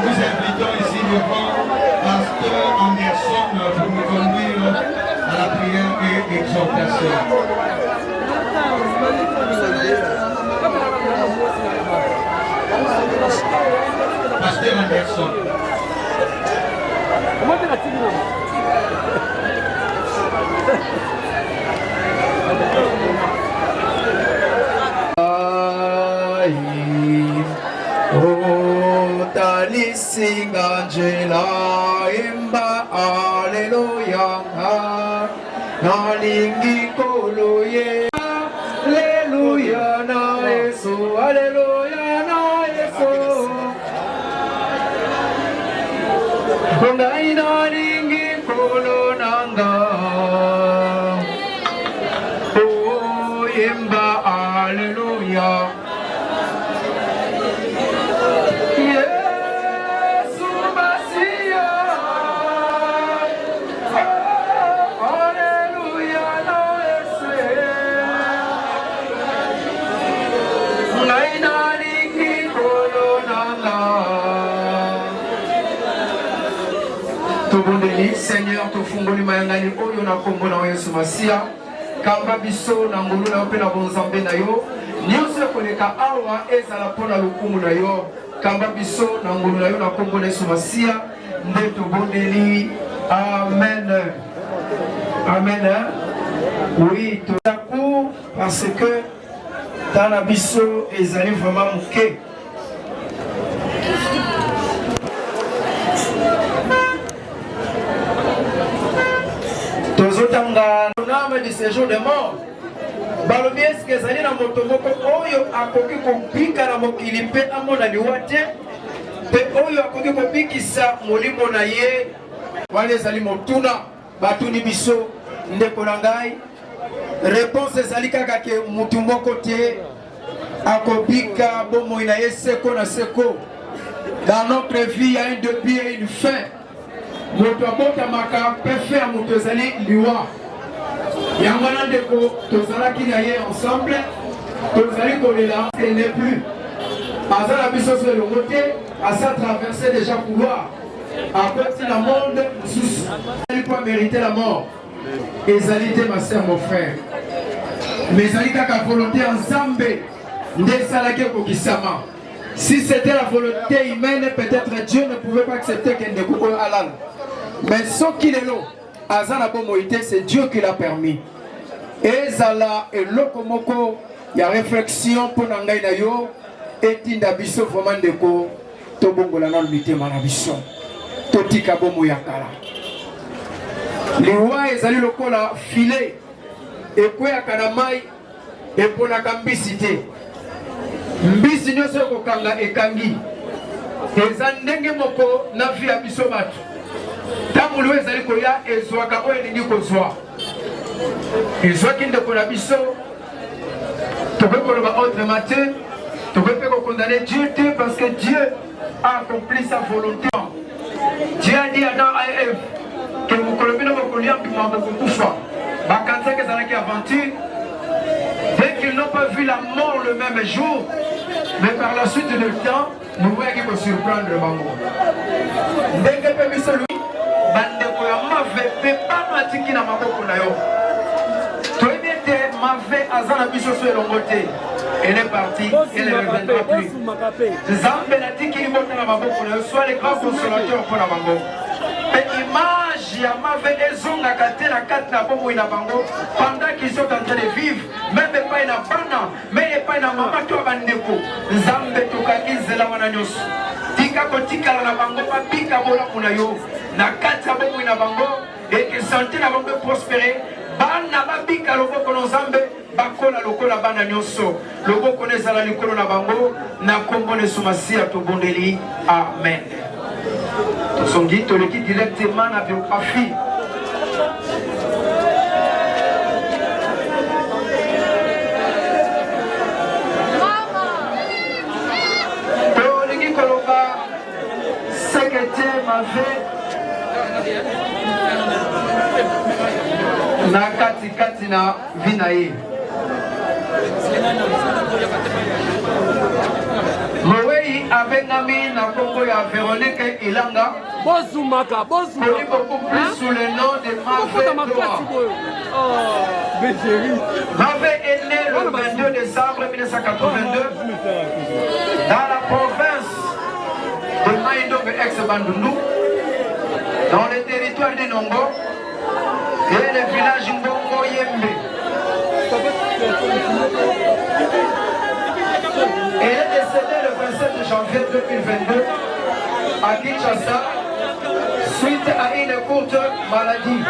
nous invitons ici devant Pasteur Anderson pour nous conduire à la prière et exhortation. Pasteur Anderson. Sing Angela imba Alleluia nalingi koloye Alleluia na Yesu Alleluia na Yesu kongai nalingi kolo nanga oh imba Alleluia. Seigneur, tofungoli mayangani oyo na kombo na Yesu Masia kamba biso na ngulu na pe na bonzambe na yo nyonso koleka awa ezala pona lukumu na yo kamba biso na ngulu na yo na kombo na Yesu Masia nde tobondeli amen amen. Oui, tout à coup parce que dans la biso ezali vraiment muke. De séjour de mort balobi eske ezali na moto moko oyo akoki kobika na mokili mpe amona liwa te mpe oyo akoki kobikisa molimo na ye wana ezali motuna batuni biso ndeko na ngai réponse ezali kaka ke mutu moko te akobika bomoi na ye seko na seko. Dans notre vie il y a un début et une fin. Moto abotamaka mpe fe ya moto ezali liwa yangwana ndeko tozalaki na ye ensemble tozali kolela elle n'est plus azala biso so elongo te asa traversé déjà couloir akoti na monde mosusu ali po mériter la mort ezali te ma sœur mon frère mais ezali kaka volonté ensemble nde esalaki ekokisama. Si c'était la volonté humaine peut-être Dieu ne pouvait pas accepter que ndeko oyo alala mais ce qu'il est là azana bomoïté c'est Dieu qui l'a permis. Et zala et lokomoko ya réflexion pour nangai na yo etinda biso vraiment ndeko to bongola na mitema na biso totika bomo ya kala liwa ezali lokola filet ekweya kana mai eponaka mbisi te mbisi nyonso ekokanga ekangi eza ndenge moko na vi ya biso bato tamulu ezali koya ezwaka oyo elingi kozwa ezwaki ndeko na biso tokoki koloba autrement te tokoki mpe kokondamne Dieu te parce que Dieu a accompli sa volonté. Dieu a dit à Adam et Ève que mokolo bino bokolia mbima bokokufa bakanzaki ezalaki aventure dès qu'ils n'ont pas vu la mort le même jour mais par la suite du temps nous voyons kosurprendre bango ndenge mpe biso lui bandeko ya mave mpe bano atiki na maboko na yo toyebi ete mave aza na biso so elongo te elle est partie elle ne reviendra plus nzambe natikili bota na maboko na yo soit le grand consolateur mpo na bango mpe image ya mave ezongaka te na kati na bomoi na bango pendant qu'ils sont en train de vivre même epai na bana mais epai na mama to ya bandeko nzambe tokangi nzela wana nyonso tika kotikala na bango babika bolamu na yo na kati ya bomoi na bango eke sante na bango prospere bana babika loboko na nzambe bakola lokola bana nyonso loboko na ezala likolo na bango na kombo na Yesu Masiya tobondeli amen. Tozongi toleki directement na biographie tolingi koloba sekete mave na kati na vinaye. Mowei abengami na kombo ya Véronique Ilanga. Bozumaka, connu beaucoup plus sous le nom de Mavé Doa. Mavé est né le 22 décembre 1982 dans la province de Maïndongue ex-Bandundu, dans le territoire du Nongo et le village Ngongo Yembe. Il est décédé le 27 janvier 2022 à Kinshasa suite à une courte maladie.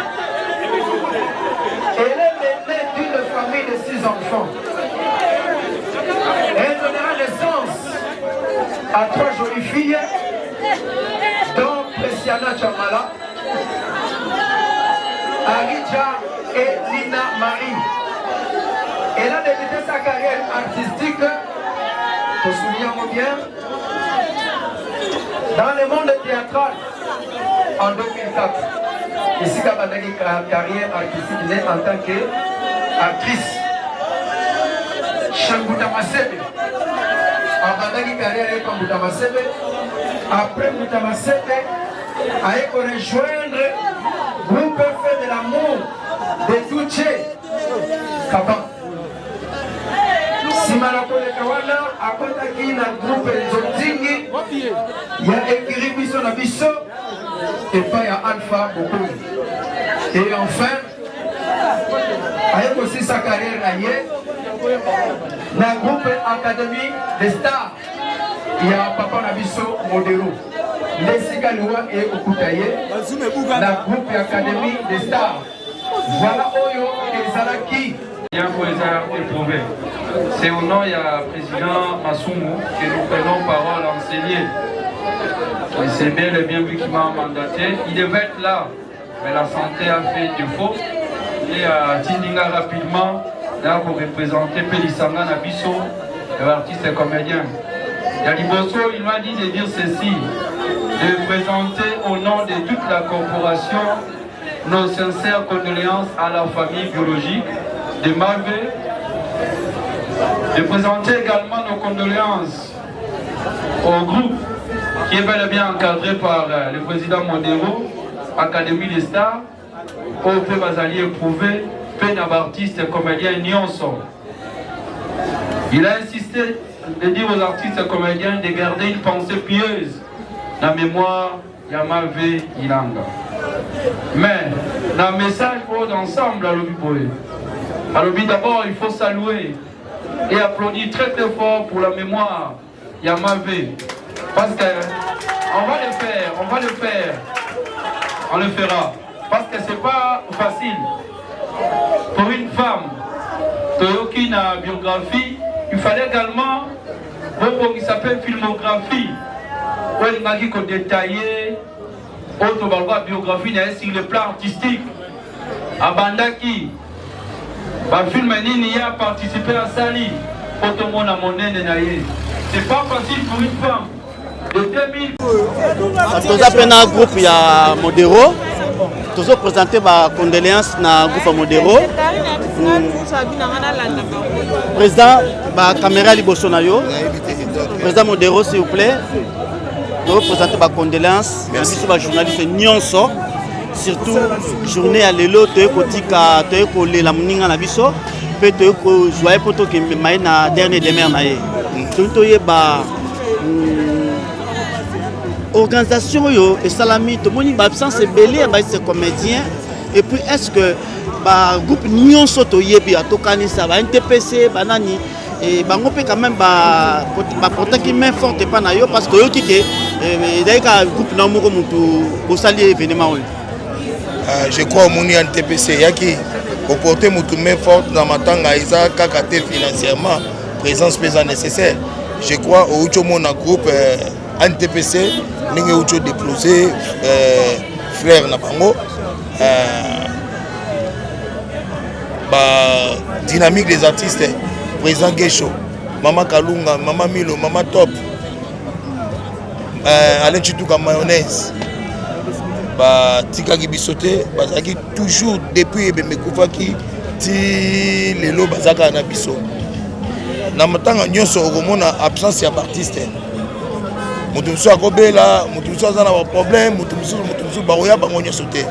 Elle est l'aînée d'une famille de 6 enfants. Elle donnera naissance à 3 jolies filles, dont Pressiana Chamala, Aridja et Lina Marie. Elle a débuté sa carrière artistique, te souviens bien, dans le monde théâtral en 2004. Ici, elle a une carrière artistique en tant qu'actrice. Shanguta Masebe. Elle a une carrière comme Mouta Masebe. Après Mouta Masebe, elle a rejoindre le groupe Fait de l'amour de Touché Kaba. Simanakole Kawana a contacté le groupe Nzonzingi. Il y a écrit Bisso na Bisso et pas il y a Alpha beaucoup. Et enfin, avec aussi sa carrière ailleurs, dans le groupe Académie des Stars, il y a Papa Nabisso Modero, Lessiga Loua et Okutaye, dans le groupe Académie des Stars. Voilà Oyo et Zalaki. Éprouvé. C'est au nom du président Masumu que nous prenons parole en enseigner. Et c'est bel et bien lui qui m'a mandaté. Il devait être là, mais la santé a fait défaut. Et à Tindinga rapidement, là pour représenter Pélisanga Nabiso, l'artiste et comédien. Yaliboso, il m'a dit de dire ceci, de présenter au nom de toute la corporation nos sincères condoléances à la famille biologique de Mavé, de présenter également nos condoléances au groupe qui est bel et bien encadré par le président Modero, Académie des Stars, au fait Bazali éprouvé, peine artiste et comédien Nyonso. Il a insisté de dire aux artistes et comédiens de garder une pensée pieuse dans la mémoire de Mavé Ilanga. Mais dans le message pour d'ensemble à l'Obiboé. Alors d'abord, il faut saluer et applaudir très très fort pour la mémoire Yamavé. Parce qu'on va le faire, on le fera. Parce que c'est pas facile. Pour une femme, qui a une biographie, il fallait également, qui s'appelle filmographie, où il m'a dit qu'on détaillait, autre biographie sur le plan artistique. Abandaki. Le film Nini a participé à Sali, Otomon à Monen et Naye. C'est pas facile pour une femme. De 2000. Nous avons un groupe, il y a Modero. Nous avons présenté ma condoléance dans le groupe Modero. Président, la caméra Libosonayo. Président Modero, s'il vous plaît. Nous avons présenté ma condoléance. Merci à la journaliste Nyonso. Surtout journée à l'élo te kotika te ko la muninga na biso pe te ko joie poto ke mai na dernier demeure na ye to yeba organisation yo et salami to moni ba absence belé ba ces comédiens et puis est-ce que ba groupe nyonso to yebi atokani ça ba NTPC banani et bango pe quand même ba porter qui main forte pas na yo parce que yo kike d'ailleurs groupe na moko mutu bosali événement. Je crois au Mouni NTPC, il y a qui pour porter mon main forte dans ma tanga, ils ont cacaté financièrement, présence pesant nécessaire. Je crois au Uchomo groupe NTPC, nous avons déposé frère Nabango, dynamique des artistes, président Gesho, Maman Kalunga, Maman Milo, Maman Top, Alain Chitouka Mayonnaise. batikaki biso te bazalaki toujours depuis ebembe ekufaki ti lelo bazaka na biso na matanga nyonso okomona absence ya baartiste moto mosusu akobela moto mosusu aza na baproblème moto mosusu bakoya bango nyonso te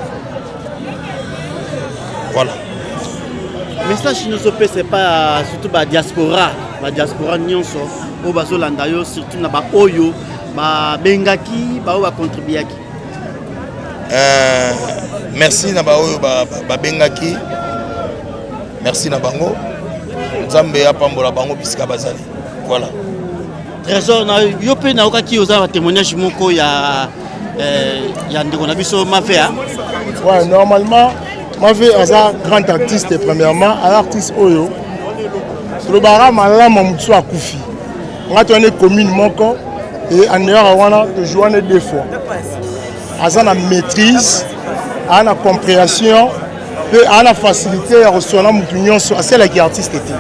voilà message nyonso mpe c'est pas surtout badiaspora nyonso oyo bazolanda yo surtout na baoyo babengaki baoyo bacontribuaki merci na baoyo babengaki merci na bango nzambe apambola bango bisika bazali voilà trésor na yo mpe naokaki oza na témoignage moko ya ndeko na biso Mavé. Ouais, normalement Mavé aza grand artiste premièrement un artiste oyo tolobaka malama mosusu akufi nga toyane commune moko et en dehors wana tojoine deux fois aza na maîtrise aza na compréhension mpe aza na facilité ya koswana motu nyonso asalaki artiste te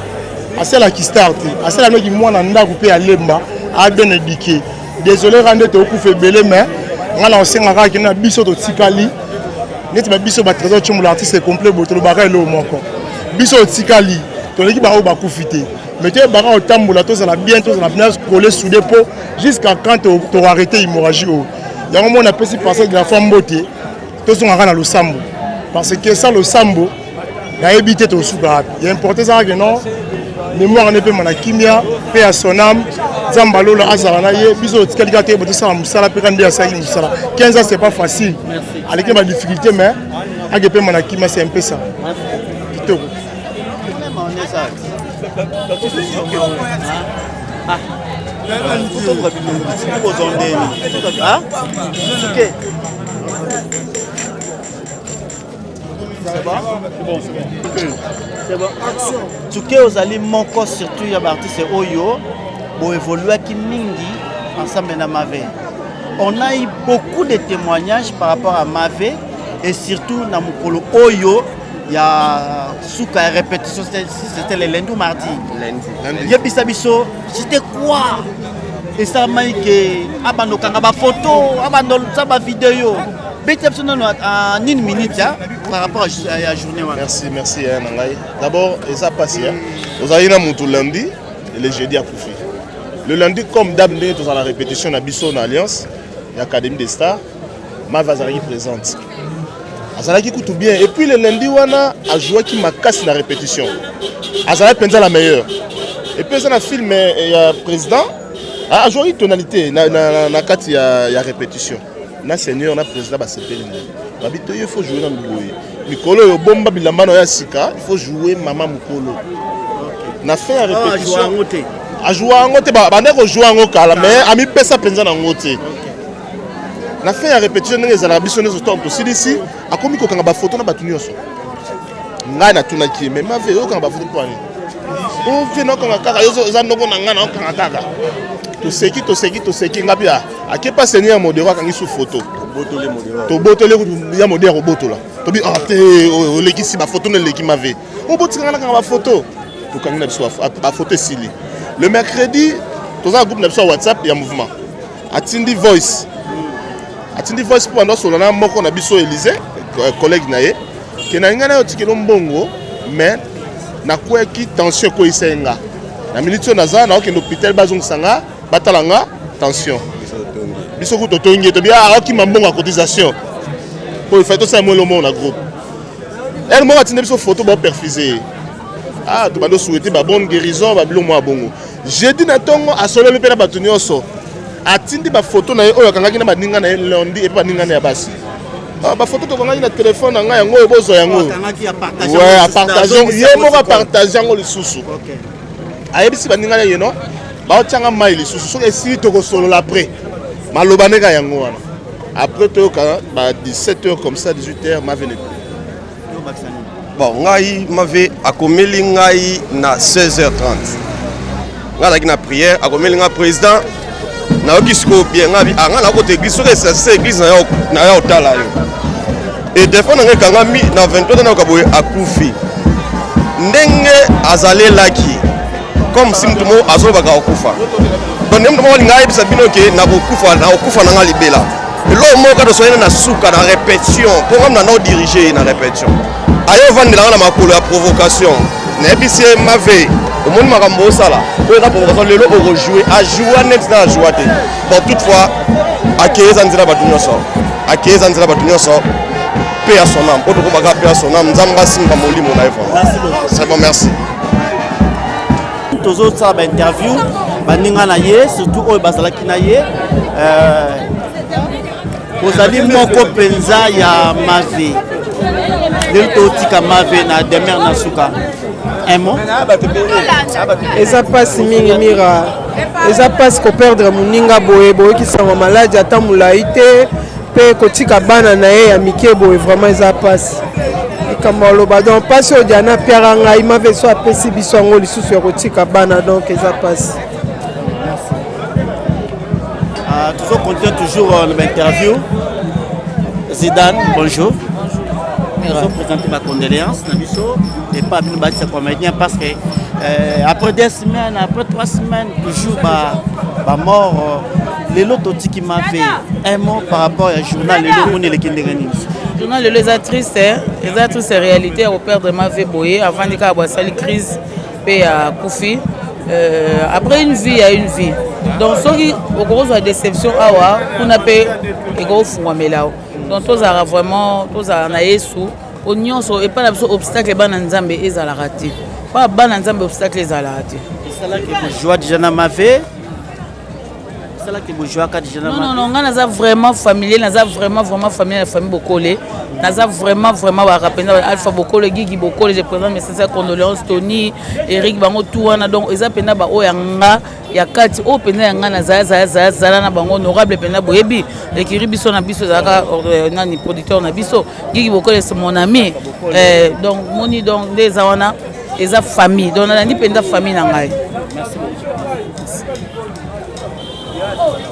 asalaki star te asalamaki mwana ndako mpe alemba a bien éduqué désolé rande tokufa ebele mais nga na osengaka akende na biso totikali neti babiso batrésor tshombola artiste complet boye tolobaka eloo moko biso otikali toleki bango bakufi te mais toyebaka otambola tozala bien collé soudé po jusqu'à quand toarrêté hémorragie oyo yango mona apesi parcelle de la femme mbote tozongaka na losambo parce que ça losambo nayebi te tosuka wapi ya importe ezaka ke non mémoire ne mpe mana kimia mpe ya sonam nzambe alola azala na ye biso otikali kaka te botosala mosala mpe kandi asalaki mosala 15 ans c'est pas facile aleki badifficulté mais ake mpe mana kimia c'est un peu ça kitoko C'est bon. Tuke ozali moko surtout ya artiste oyo bo évoluer ki mingi ensemble na Mavé. On a eu beaucoup de témoignages par rapport à Mavé et surtout na mukolo oyo ya souka répétition c'était le lundi ou mardi. Lundi. Yebisa biso c'était quoi? Et ça m'a dit que abando kanga ba photo, abando ça ba vidéo. En une minute par rapport à la journée. Merci Nangaï. D'abord, ça passe. Vous avez un lundi et le jeudi à Koufi. Le lundi, comme d'habitude, nous avons la répétition de la Bisson Alliance, l'Académie des Stars. Ma Vazari présente. Azalaki coûte bien. Et puis le lundi, on a joué qui m'a cassé la répétition. Azalaki pensa la meilleure. Et puis, on a filmé le président. A joué une tonalité. Il y a répétition. Na seigneur na président ba sepeli na babito il faut jouer dans le boy mikolo yo bomba bilamba no ya sika il faut jouer mama mukolo na fait la répétition a jouer ngote ba bande ko jouer ngo kala mais ami pesa penza na ngote na fait la répétition ndenge za la biso nezo tonto silisi akomi ko kanga ba photo na batu nyonso ngai na tunaki mais ma ve yo kanga ba photo kwa ni o fe no kanga kaka yo za ndoko na ngana kanga kaka to seki ngapia akepa seigneur modéro akangi sous photo to botole ya modéro botola to bi ate o lekisi ba photo ne leki Mavé o botinga na ba photo to kangi na biso ba photo sili le mercredi to za groupe na biso WhatsApp ya mouvement atindi voice pour ando solana moko na biso Élysée collègue na ye ke na ngana yo tikelo mbongo mais na kwa ki tension ko isenga na minute na za na okendo hôpital bazongisanga batalanga tension biso ko totongi to bia aki mambongo a cotisation pour faire tout ça mo le monde na groupe elle mo atinde biso photo ba perfuser to bando souhaiter ba bonne guérison ba bilo mo abongo jeudi na tongo a solo le pe na batunyoso atindi ba photo na oyo kangaki na baninga na lundi et pas ninga na ya basi ba photo to kangaki na téléphone na nga yango ebozo yango ouais à partager yemo ba partager yango le susu OK ayebisi baninga na yeno ba tianga mai le susu so esi to ko solo après malobaneka yango wana après to ka ba 17h comme ça 18h Mavé ne bon ngai Mavé akomeli ngai na 16h30 ngala ki na prière akomeli ngai président na okisiko bien ngabi anga na côté église so c'est église na ya otala yo et défendre ngai kanga mi na 23 na kaboye akufi ndenge azale laki comme si mtu mo azoba ka okufa donc ndemo ngai bisa bino ke na okufa na nga libela L'homme moko de soigner na souka na répétition pour même na diriger na répétition ayo vandela na makolo ya provocation na bisi mave au monde makambo sala pour la provocation lelo au rejouer à jouer net na jouer bon toutefois akeza nzira batunyo so akeza nzira batunyo so paix à son âme pour ko baka paix à son âme nzamba simba molimo na event merci beaucoup c'est bon merci tous autres ça ba interview baninga na ye surtout oyo bazalaki na ye ozali moko penza ya mave lelo totika mave na demer na suka un mot eza pasi mingi mira eza pasi koperdre moninga boye boyekisanga maladi ata molai te mpe kotika bana na ye ya mike boye vraiment eza pasi likambo aloba donc pasi oyo diana piara ngai mave so apesi biso yango lisusu ya kotika bana donc eza pasi. Toujours continue toujours l'interview. Zidane, bonjour. Je vais présenter ma condoléance et pas bien bâtir comédien parce que après 2 semaines, après 3 semaines, toujours mort. Les lots qui m'a fait un mot par rapport au journal Le journal Les actrices, c'est réalité au père de ma vie boyé avant de avoir une crise et à Koufi. Après une vie, il y a une vie. Donc, ce qui est gros de déception, on a payé et gros fou à Melao. Donc, tous a vraiment, tous a naé sous. Oignon et pas l'obstacle, ban nzambe et à la raté. Pas ban nzambe obstacle et à la raté. C'est là que je joue déjà dans ma vie. C'est là que je joue déjà dans ma vie. Non, on a vraiment familier, on a vraiment familier, la famille Bokole. On a vraiment rappelé Alpha Bokole, Guigui Bokole, je présente mes sincères condoléances, Tony, Eric Bango, tout on a donc ils appellent ba oyanga. Ya kati o pena yanga na zala na bango honorable pena boyebi ekiri biso na biso zaka nani producteur na biso Guigui Bokole c'est mon ami donc moni donc des awana eza famille donc na ndi penda famille na ngai merci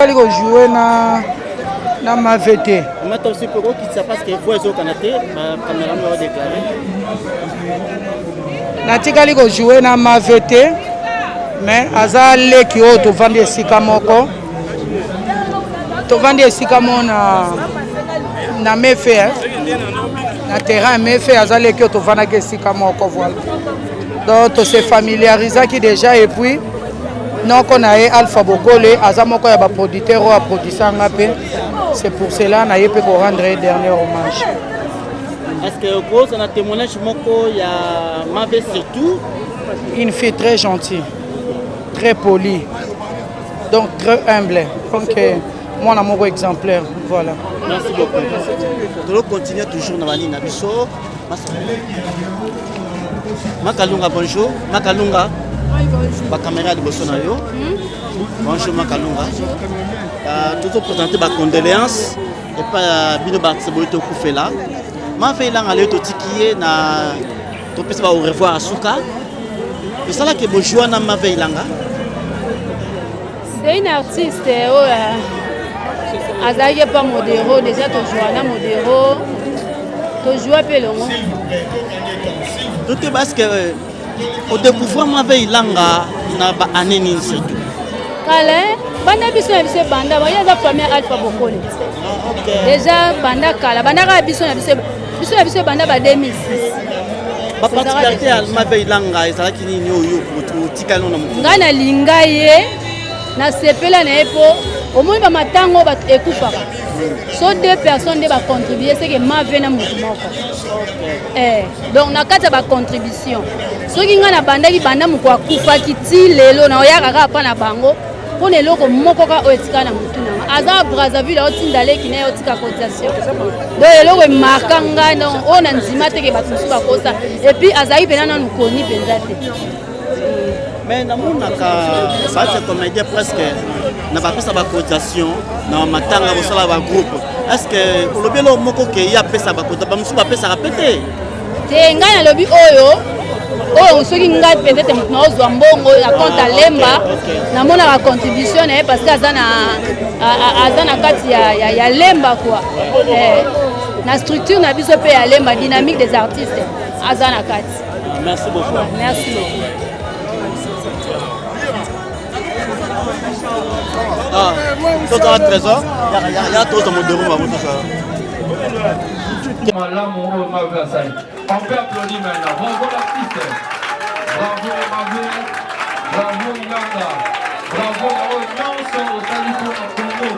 beaucoup ko jouer na ma VT mata aussi pour qui ça parce que faut ezo kanaté ma caméraman a déclaré na tikali ko jouer na ma VT mais aza leki oyo tovandi esika moko na mefe na terrain mefe aza leki oyo tovandaki esika moko voilà donc tose familiarisaki déjà et puis noko na ye Alpha Bokole aza moko ya baproducteur oyo aprodisanga mpe c'est pour cela na ye mpe korendre ye dernier hommage. Est-ce que cause na témoignage moko ya mave surtout une fille très gentille, très poli, donc très humble. Donc, mon amour exemplaire, voilà. Merci beaucoup. Nous continuons toujours dans la ligne. Makalunga, bonjour. Makalunga, ma caméra de Bolsonaro. Bonjour Makalunga. Toujours présenter ma condoléance et pas Bino Bartsebolito Koufela. Ma fait là, aller au Tikié, na topé au revoir à Souka. Et ça là que bonjour na ma veille langa. C'est une artiste Azaye pas modéro déjà to joana modéro to joa pelongo. Donc parce que au découvrir ma veille langa na ba aneni surtout. Kale banda biso na biso banda ba ya za famille Alpha Bokole. Déjà banda kala banda ka biso na biso banda ba 2006. Ba particularité ma veille langa ezala kini oyo tikalo na mutu. Ngana linga ye na sepela na epo au moins ba matango ba ekufaka. So 2 personnes ba contribuer c'est que ma veille na mutu moko. Donc na kata ba contribution. So ki ngana banda ki banda muko akufa ki ti lelo na oyaka ka pa na bango. Pour les locaux moko ka oetika na mutu na. Aza Brazzaville otindale ki na otika cotisation. Donc les locaux markanga non on a nzima te ke ba tsusu ba kosa et puis azai pena na nkoni penza te. Mais na monaka ça c'est comédien presque na ba pesa ba cotisation na matanga ko sala ba groupe. Est-ce que ko lobelo moko ke ya pesa ba cotisation ba musu ba pesa rapete? Te ngana lobi oyo on soki ngai peut-être na ozwa mbongo na compte lemba na mona la contribution parce que azana kati ya lemba quoi na structure na biso pe ya lemba dynamique des artistes azana kati. Merci beaucoup. Merci beaucoup. Ah, tout à trésor. Il y a tout dans mon déroulé. On peut applaudir maintenant. Bravo l'artiste. Bravo Mavé. Bravo Ilanga. Bravo Nyonso au Salifou au Congo.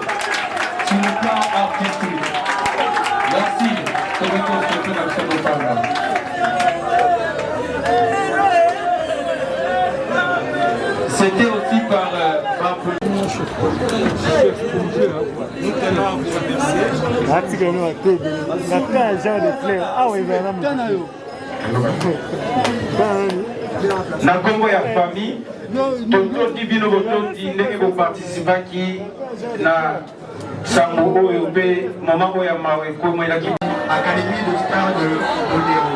Sur le plan artistique. Merci de reconstruire l'action de Panga. C'était aussi par na Congo ya famille totondi bino botondi ndenge boparticipaki na sango oyo mpe mama oyo ya mawe ekomelaki Académie de stars de Odero.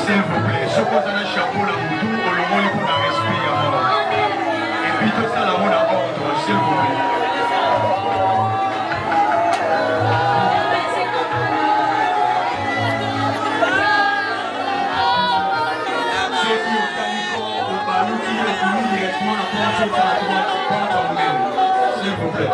S'il vous plaît, ce qu'on a un chapeau là, tout au long pour la respect à mort. Et puis tout ça là, on a ordre, s'il vous plaît. Ceux qui ont calico, au balou, qui ont fini directement la porte, sur la porte en même. S'il vous plaît.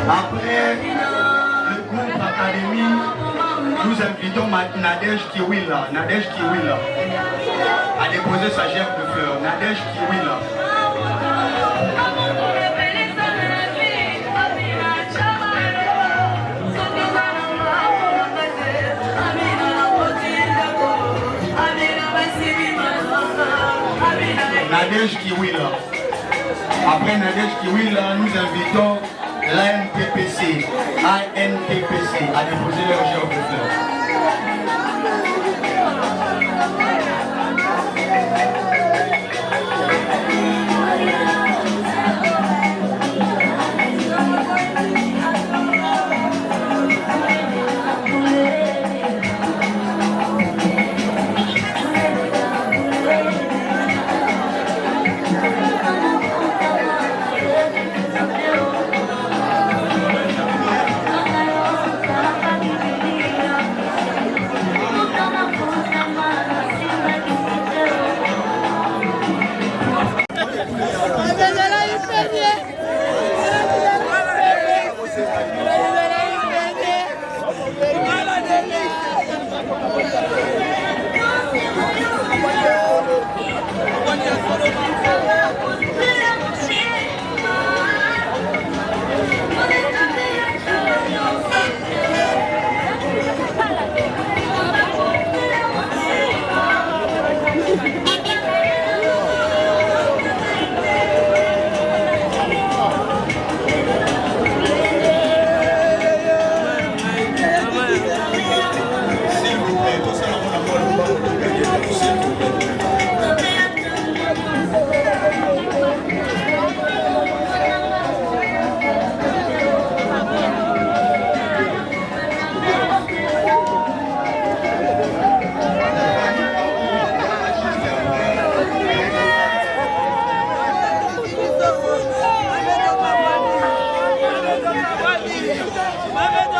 Après le groupe Académie, nous invitons Nadège Kiwila à déposer sa gerbe de fleurs. Nadège Kiwila. Nadège Kiwila. Après Nadège Kiwila, nous invitons l'ANTPC à déposer leur gerbe de fleurs. Mave.